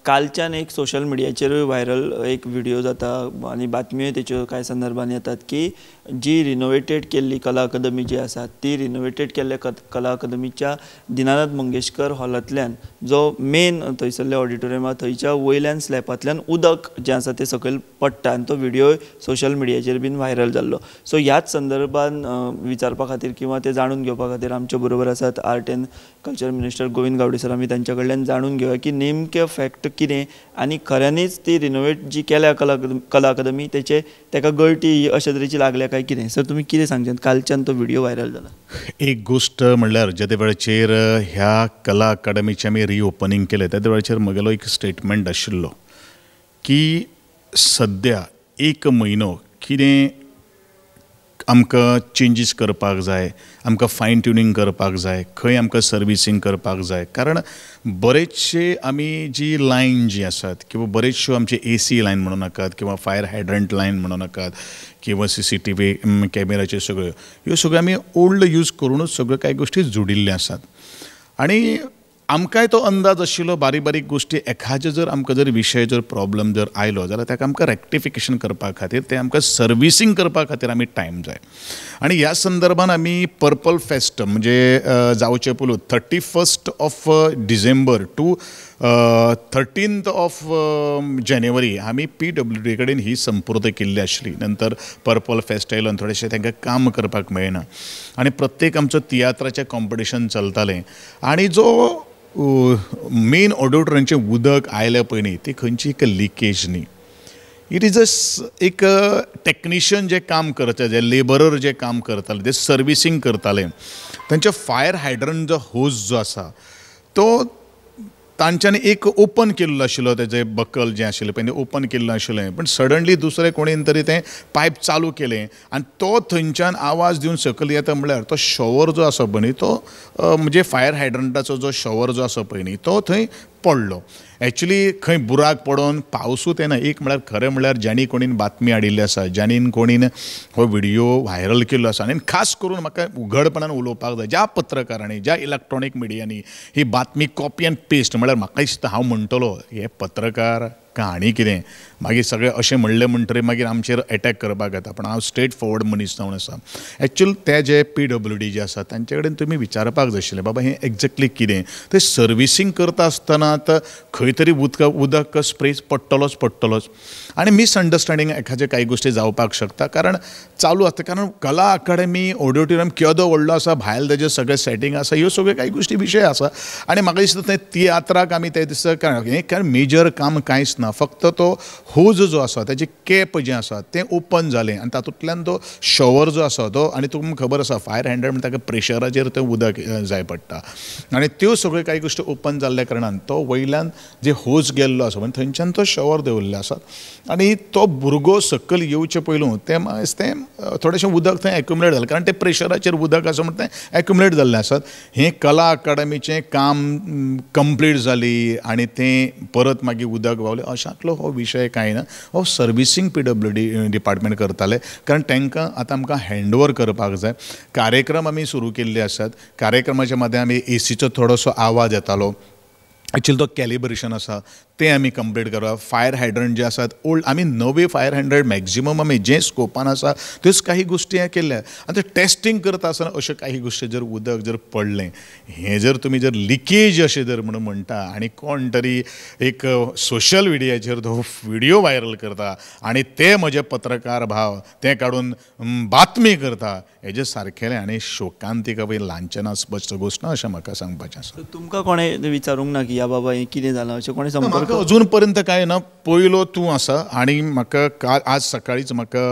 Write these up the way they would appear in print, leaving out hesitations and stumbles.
कालच्यान एक सोशल मिडियाचेर व्हायरल एक व्हिडिओ जाता आनी बातम्योय तेच्यो कांय संदर्भान येतात की जी रिनोवेटेड केल्ली कला अकादमी जी आसा ती रिनोवेटेड केल्ल्या कला अकादमीच्या दिनानाथ मंगेशकर हॉलांतल्यान जो मेन थंयसरल्या ऑडिटोरियमा थंयच्या वयल्यान स्लॅबांतल्यान उदक जें आसा तें सकयल पडटा आनी तो व्हिडिओ सोशल मिडियाचेर बीन व्हायरल जाल्लो. सो ह्याच संदर्भान विचारपा खातीर किंवा ते जाणून घेवपा खातीर आमचे बरोबर आसात art and culture minister Govind Gawade sir. आमी तांच्या कडल्यान जाणून घेवया की नेमके फॅक्ट कितें आनी खऱ्यांनीच ती रिनोवेट जी केल्या कला अकादमी तेका गळटी अशे तरेची लागल्या काय कितें. सर तुमी कितें सांगचें, कालच्यान तो व्हिडिओ व्हायरल जाला. एक गोष्ट म्हणल्यार ज्या वेळाचेर ह्या कला अकादमीचें आमी रिओपनिंग केलें त्या वेळाचेर म्हगेलो एक स्टेटमेंट आशिल्लो की सद्या एक म्हयनो कितें आमकां चेंजीस करपाक जाय, आमकां फायन ट्युनिंग करपाक जाय, खंय आमकां सर्विसींग करपाक जाय. कारण बरेचशे आमी जी लायन जी आसात किंवा बरेचश्यो आमचे AC लायन म्हणूं नाकात किंवा फायर हायड्रंट लायन म्हणूं नाकात किंवा CCTV कॅमेराच्यो सगळ्यो ह्यो सगळ्यो आमी ओल्ड यूज करूनच सगळ्यो कांय गोश्टी जोडिल्ल्यो आसात. आनी आमकांय तो अंदाज आशिल्लो बारीक बारीक गोश्टी एखाद्यो जर आमकां जर विशय जर प्रॉब्लम जर आयलो जाल्यार ताका आमकां रेक्टिफिकेशन करपा खातीर तें आमकां सर्विसींग करपा खातीर आमी टायम जाय. आनी ह्या संदर्भान आमी पर्पल फेस्ट म्हणजे जावचे पयलू 31 डिसेंबर टू 13 जानेवारी आमी PWD कडेन ही संपूर्ण केल्ली आशिल्ली. नंतर पर्पल फेस्ट आयलो आनी थोडेशें तांकां काम करपाक मेळना आनी प्रत्येक आमचो तियात्राचें कॉम्पिटिशन चलतालें. आनी जो मेन ऑडिटोरियमचें उदक आयल्या पयलीं ती खंयची एक लिकेज न्ही. इट इज एक टेक्निशियन जे काम करता जे लेबरर जे काम करताले ते सर्विसींग करताले तांचे फायर हायड्रंट जो होज जो आसा तो तांच्यांनी एक ओपन केल्लो आशिल्लो तेजें बकल जें आशिल्लें पळय तें ओपन केल्लें आशिल्लें. पण सडनली दुसरे कोणेन तरी तें पायप चालू केलें आनी तो थंयच्यान आवाज दिवन सकयल येता म्हळ्यार तो शॉवर जो आसा पळय न्ही तो म्हणजे फायर हायड्रंटाचो जो शॉवर जो आसा पळय न्ही तो थंय पडलो. एक्चुली खंय बुराक पडोन पावसूच येना. एक म्हळ्यार खरें म्हळ्यार ज्यांनी कोणीन बातमी हाडिल्ली आसा, ज्यांनी कोणीन हो व्हिडिओ व्हायरल केल्लो आसा आनी खास करून म्हाका उघडपणान उलोवपाक जाय ज्या पत्रकारांनी ज्या इलेक्ट्रॉनीक मिडियांनी ही बातमी कॉपी एंड पेस्ट म्हळ्यार म्हाका दिसता हांव म्हणटलो हे पत्रकार कहाणी कितें मागीर सगळें अशें म्हणलें म्हणटरी मागीर आमचेर एटॅक करपाक येता. पण हांव स्ट्रेट फॉरवर्ड मनीस जावन आसा. एक्चुअल ते जे PWD जे आसा तांचे कडेन तुमी विचारपाक जाय आशिल्लें बाबा हें एक्झॅक्टली कितें. ते सर्विसींग करता आसतना खंय तरी उदक स्प्रे पडटलोच आनी मिसअंडरस्टँडींग एखाद्यो कांय गोश्टी जावपाक शकता. कारण चालू आसता कारण कला अकादमी ऑडिटोरियम केदो व्हडलो आसा भायर तेजें सगळें सेटींग आसा ह्यो सगळ्यो कांय गोश्टी विशय आसा. आनी म्हाका दिसता थंय तियात्राक आमी ते दिसता कारण मेजर काम कांयच ना. फक्त तो होज जो आसा तेजें कॅप जें आसा तें ओपन जालें आनी तातूंतल्यान तो शॉवर जो आसा तो आनी तुमकां खबर आसा फायर हायड्रंट म्हणजे ताका प्रेशराचेर तें उदक जाय पडटा आनी त्यो सगळ्यो कांय गोश्टी ओपन जाल्ल्या कारणान तो वयल्यान जे होज गेल्लो आसा म्हणजे थंयच्यान तो शॉवर देंवल्ले आसात आनी तो भुरगो सकयल येवचे पयलू तें थोडेशें उदक थंय एक्युमुलेट जालें कारण तें प्रेशराचेर उदक आसा म्हणटा तें एक्युमुलेट जाल्लें आसात. हें कला अकादमीचें काम कंप्लीट जाली आनी तें परत मागीर उदक वावलें अशांतलो हो विशय कांय ना. हो सर्विसींग PWD डिपार्टमेंट करताले कारण तांकां आतां आमकां हँडओवर करपाक जाय. कार्यक्रम आमी सुरू केल्ले आसात. कार्यक्रमाच्या मदें आमी ACचो थोडोसो आवाज येतालो. एक्चुअली तो कॅलिब्रेशन आसा तें आमी कंप्लीट करप. फायर हायड्रंट जे आसात ओल्ड आमी नवे फायर हायड्रंट मॅक्झिमम आमी जे स्कोपान आसा त्योच काही गोश्टी हे केल्ल्या आनी ते टेस्टींग करता आसतना अश्यो काही गोश्टी जर उदक जर पडलें हें जर तुमी जर लिकेज अशें जर म्हणून म्हणटा आनी कोण तरी एक सोशल मिडियाचेर तो व्हिडिओ व्हायरल करता आनी ते म्हजे पत्रकार भाव ते काडून बातमी करता हेजें सारकेलें आनी शोकांतीक लांछनास्पद गोश्ट ना अशें म्हाका सांगपाचें आसा. तुमकां कोणें विचारूंक ना की या बाबा हें कितें जालां अशें कोणें संपर्क अजून पर्यंत काय ना. पयलो तूं आसा आनी म्हाका आज सकाळीच म्हाका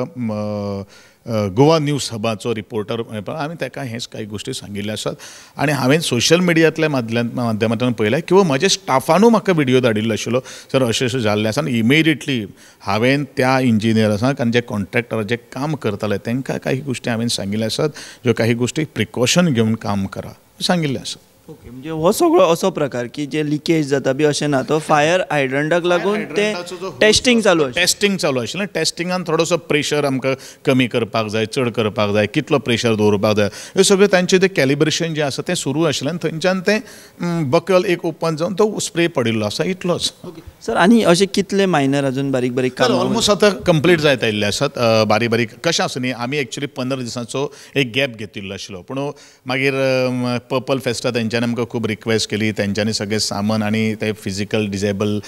गोवा न्यूज हबाचो रिपोर्टर आमी ताका हेच काही गोश्टी सांगिल्ल्यो आसात आनी हांवें सोशल मिडियांतल्या माध्यमांतल्यान पळयलें किंवा म्हज्या स्टाफानूय म्हाका व्हिडिओ धाडिल्लो आशिल्लो सर अशें जाल्लें आसा आनी इमिडिएटली हांवें त्या इंजिनियरांक आनी जे कॉन्ट्रॅक्टर जे काम करताले तांकां काही गोश्टी हांवें सांगिल्ल्यो आसात ज्यो काही गोश्टी प्रिकॉशन घेवन काम करा सांगिल्लें आसा. ओके, म्हणजे हो सगळो असो प्रकार की जे लिकेज जाता बी अशें ना, तो फायर हायड्रंटाक लागून ते टेस्टिंग चालू आशिल्लें. टेस्टिंग चालू आशिल्लें. टेस्टिंगान थोडोसो प्रेशर आमकां कमी करपाक जाय, चड करपाक जाय, कितलो प्रेशर दवरपाक जाय, ह्यो सगळें तांचें तें कॅलिब्रेशन जें आसा तें सुरू आशिल्लें आनी थंयच्यान तें बकल एक ओपन जावन तो स्प्रे पडिल्लो आसा, इतलोच. सर, आनी अशें कितले मायनर अजून बारीक बारीक काम ऑलमोस्ट आतां कंप्लीट जायत आयिल्ले आसात. बारीक बारीक कशें आसा न्ही, आमी एक्चुली 15 दिसांचो एक गॅप घेतिल्लो आशिल्लो, पूण मागीर पर्पल फेस्टा तेंच्यांनी आमकां खूब रिक्वेस्ट केली. तेंच्यांनी सगळें सामान आनी ते फिजिकल डिसेबल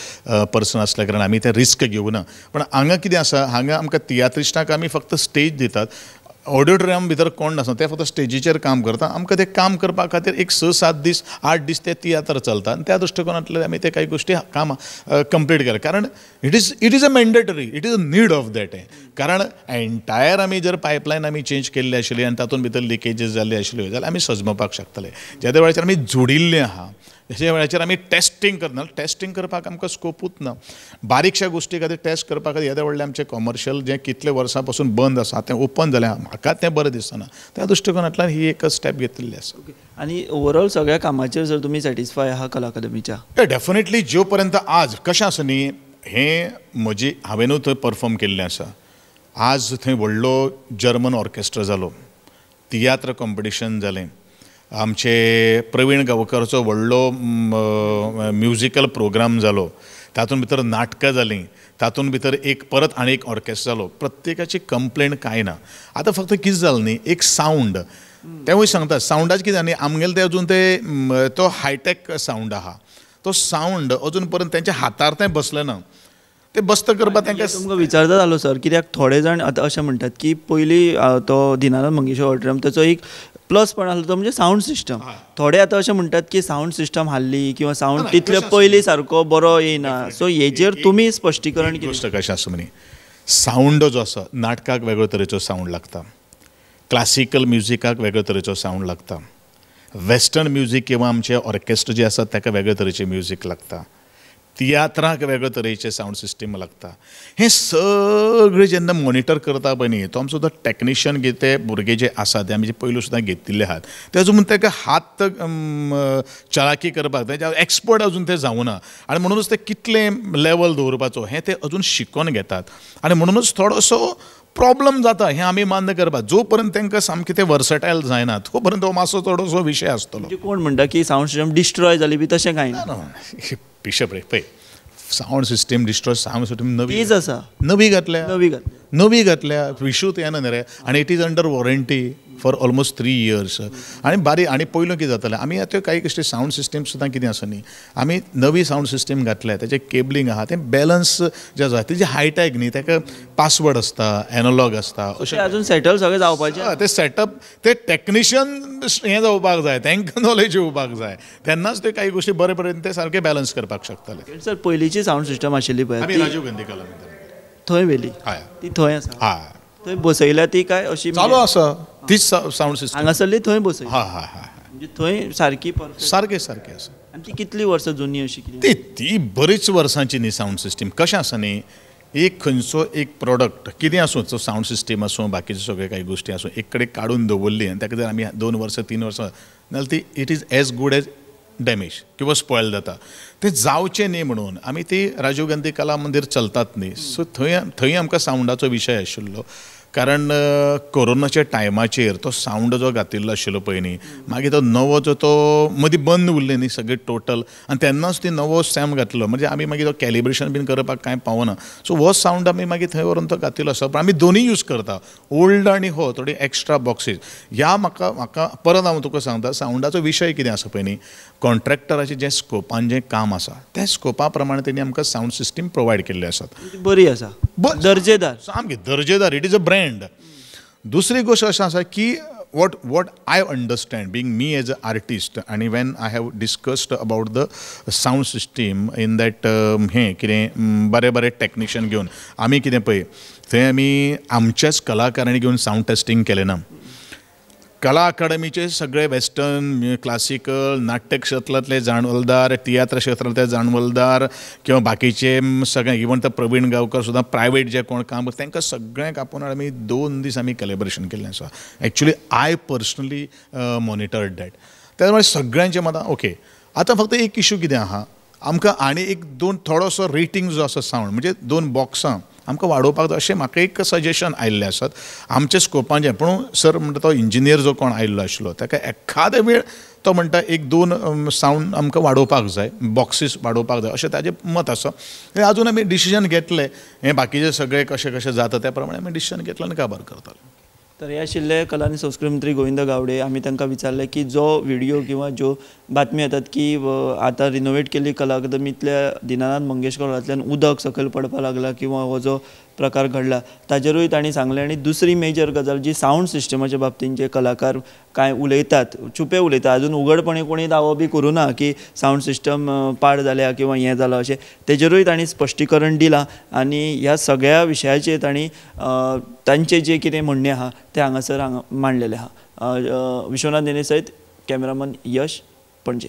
पर्सन आसल्या कारणान आमी ते रिस्क घेवना. पण हांगा कितें आसा, हांगा आमकां तियात्रिस्टांक आमी फक्त स्टेज दितात. ऑडिटोरियम भितर कोण नासता, ते फक्त स्टेजीचेर काम करता. आमकां ते काम करपा खातीर एक 6-7 दीस 8 दीस ते तियात्र चलता आनी त्या दृश्टिकोनांतल्यान आमी ते कांय गोश्टी काम कंप्लीट केल्या. कारण it is a mandatory, it is a need of that. कारण एंटायर आमी जर पायपलायन आमी चेंज केल्ली आशिल्ली आनी तातूंत भितर लिकेजीस जाल्ली आशिल्ल्यो जाल्यार आमी सजमपाक शकतले. ज्या त्या वेळाचेर आमी जोडिल्ले आहा, अशा वेळाचेर आमी टेस्टिंग करना. टेस्टिंग करपाक आमकां स्कोपूच ना. बारीकशा गोश्टी खातीर टेस्ट करपा खातीर येद्या व्हडलें आमचें कमर्शियल जें कितले वर्सां पासून बंद आसा तें ओपन जालें. म्हाका तें बरें दिसना. त्या दृश्टिकोनांतल्यान ही एक स्टेप घेतिल्ली आसा. आनी ओवरऑल सगळ्या कामाचेर जर तुमी सॅटिस्फाय आहा कला अकादमीच्या? डेफिनेटली जो पर्यंत आज कशें आसा न्ही, हें म्हजी हांवेनूय थंय परफॉर्म केल्लें आसा. आज थंय व्हडलो जर्मन ऑर्केस्ट्रा जालो, तियात्र कॉम्पिटिशन जालें, आमचे प्रवीण गांवकरचो व्हडलो म्युजिकल प्रोग्राम जालो, तातूंत भितर नाटकां जालीं, तातूंत भितर एक परत आनी एक ऑर्केस्ट्रा जालो. प्रत्येकाची कंप्लेंट कांय ना. आतां फक्त कितें जालें न्ही, एक सावंड तेवूय सांगता. सावंडाचें कितें न्ही, आमगेले ते अजून ते तो हायटेक सावंड आहा, तो सावंड अजून पर्यंत तेंच्या हातार तें बसलें ना. ते बस्त करपाक तांकां तुमकां विचारता जालो सर, कित्याक थोडे जाण आतां अशें म्हणटात की पयलीं तो दिनानाथ मंगेशकर ऑडिटोरियम ताचो एक प्लस पॉयंट आसलो तो म्हणजे सावंड सिस्टम. थोडे आतां अशें म्हणटात की सावंड सिस्टम हाल्ली किंवा सावंड तितले पयलीं सारको बरो येयना. सो हेजेर तुमी स्पश्टीकरण कितें? गोश्ट कशें आसा मनी, सावंड जो आसा नाटकाक वेगळ्यो तरेचो सावंड लागता, क्लासिकल म्युजिकाक वेगळ्यो तरेचो सावंड लागता, वेस्टर्न म्युजीक किंवा आमचे ऑर्केस्ट्रा जे आसात ताका वेगळे तरेचें म्युजीक लागता, तियात्राक वेगळे तरेचे सावंड सिस्टम लागता. हें सगळें जेन्ना मॉनिटर करता पळय न्ही, तो आमचो जो टॅक्निशियन ते भुरगे जे आसा ते आमी जे पयलू सुद्दां घेतिल्ले आहात, ते अजून ताका हात चलाकी करपाक तेच्या एक्सपर्ट अजून ते जावना. आनी म्हणूनच ते कितले लेवल दवरपाचो हें ते अजून शिकोवन घेतात. आनी म्हणूनच थोडोसो प्रॉब्लम जाता, हें आमी मान्य करपाक. जो पर्यंत तांकां सामकें ते वर्सटायल जायना तो पर्यंत हो मातसो थोडोसो विशय आसतलो. म्हणजे कोण म्हणटा की सावंड सिस्टम डिस्ट्रॉय जाली बी, तशें कांय ना. पिशे पळय, sound system destroy, sound system नवी आसा, नवी घातल्या विशूच येना न्ही रे. आनी it is under warranty for almost 3 years. आनी बारीक आनी पयलू कितें जातालें, आमी आतां कांय गोश्टी सावंड सिस्टम सुद्दां कितें आसा न्ही, आमी नवी सावंड सिस्टम घातल्या, तेजें केबलींग आहा तें बॅलन्स जें आसा तेजी हायटॅक न्ही, ताका पासवर्ड आसता, एनालॉग आसता, अशें अजून सेटल सगळें जावपाचें. ते सेटअप ते टॅक्निशियन हें जावपाक जाय, तांकां नॉलेज येवपाक जाय, तेन्नाच ते कांय गोश्टी बरे पर्यंत ते सारके बॅलन्स करपाक शकतले. सर, पयलींची सावंड सिस्टम आशिल्ली पळय, आमी राजीव गांधी कला थंय व्हेली, हय ती थंय आसा, हय थंय बसयल्या ती काय अशी चालू आसा तीच सावंड सिस्टम हांगासरली थंय बसयली. हय हय हय म्हणजे थंय सारकी परफेक्ट सारकें आसा. आनी ती कितली वर्सां जुनी अशी कितें? ती बरीच वर्सांची न्ही सावंड सिस्टम. कशें आसा न्ही, एक खंयचो एक प्रॉडक्ट कितें आसूं, तो सावंड सिस्टम आसूं, बाकीच्यो सगळे काही गोश्टी आसूं, एक कडेन काडून दवरली आनी ताका जर आमी 2 वर्सां 3 वर्सां नाल्यार ती it is as good as damage किंवा स्पॉयल जाता. ते जावचें न्ही म्हणून आमी ती राजीव गांधी कला मंदिर चलतात न्ही, सो थंय आमकां सावंडाचो विशय आशिल्लो. कारण कोरोनाच्या टायमाचेर तो सावंड जो घातिल्लो आशिल्लो पळय न्ही, मागीर तो नवो जो तो मदीं बंद उरले न्ही सगळे टोटल, आनी तेन्नाच ती नवो सॅम घातलो. म्हणजे आमी मागीर तो कॅलिब्रेशन बीन करपाक कांय पावना. सो हो सावंड आमी मागीर थंय व्हरून तो घातिल्लो आसा. पण आमी दोनूय यूज करता, ओल्ड आनी हो थोडी एक्स्ट्रा बॉक्सीस. ह्या म्हाका परत हांव तुका सांगता, सावंडाचो विशय कितें आसा पळय न्ही, कॉन्ट्रॅक्टराचें जें स्कोपान जें काम आसा त्या स्कोपा प्रमाणे तेणी आमकां सावंड सिस्टम प्रोवायड केल्ले आसात. बरी आसा, दर्जेदार, सामकी दर्जेदार. It is a brand. दुसरी गोष्ट अशी आसा की what I understand, being me as an artist, and when I have discussed about the sound system in that हें कितें बरे टॅक्निशियन घेवन आमी कितें पळय थंय आमी आमच्याच कलाकारांनी घेवन सावंड टेस्टिंग केलें ना. कला अकादमीचे सगळे वेस्टर्न, क्लासिकल, नाट्य क्षेत्रांतले जाणवलदार, तियात्र क्षेत्रांतले जाणवलदार किंवा बाकीचे सगळे, इवन तर प्रवीण गांवकर सुद्दां प्रायवेट जे कोण काम करता तांकां सगळ्यांक आपोवन आमी 2 दीस आमी कॅलिब्रेशन केल्लें आसा. Actually I personally monitored that. त्यामुळे सगळ्यांच्या मतां ओके. आतां फक्त एक इशू कितें आहा, आमकां आनी एक दोन थोडोसो रेटींग जो आसा सावंड म्हणजे 2 बॉक्सां आमकां वाडोवपाक जाय अशें म्हाका एक सजेशन आयिल्लें आसात आमच्या स्कोपाचें. पूण सर म्हणटा तो इंजिनियर जो कोण आयिल्लो आशिल्लो ताका एखादे वेळ तो म्हणटा 1-2 सावंड आमकां वाडोवपाक जाय, बॉक्सीस वाडोवपाक जाय अशें ताजें मत आसा. आजून आमी डिसिजन घेतलें, हें बाकीचे सगळे कशें कशें जाता त्या प्रमाणे आमी डिसिजन घेतलें आनी काबार करतले. तर हे आशिल्ले कला आनी संस्कृती मंत्री गोविंद गावडे. आमी तांकां विचारलें की जो व्हिडिओ किंवा ज्यो बातमी येतात की आतां रिनोवेट केल्ली कला अकादमींतल्या दिनानाथ मंगेशकर हॉलांतल्यान उदक सकयल पडपाक लागला किंवा हो जो प्रकार घडला ताजेरूय तांणी सांगलें. आनी दुसरी मेजर गजाल जी सावंड सिस्टमाच्या बाबतींत जे कलाकार कांय उलयतात, चुपे उलयतात, आजून उघडपणे कोणी दावो बी करूं ना की सावंड सिस्टम पाड जाल्या किंवा हें जालां अशें. तेजेरूय तांणी स्पश्टीकरण दिलां आनी ह्या सगळ्या विशयाचेर तांणी तांचें जें कितें म्हणणें आहा तें हांगासर मांडलेलें आहा. विश्वनाथ देने सयत कॅमेरामन यश, पणजे.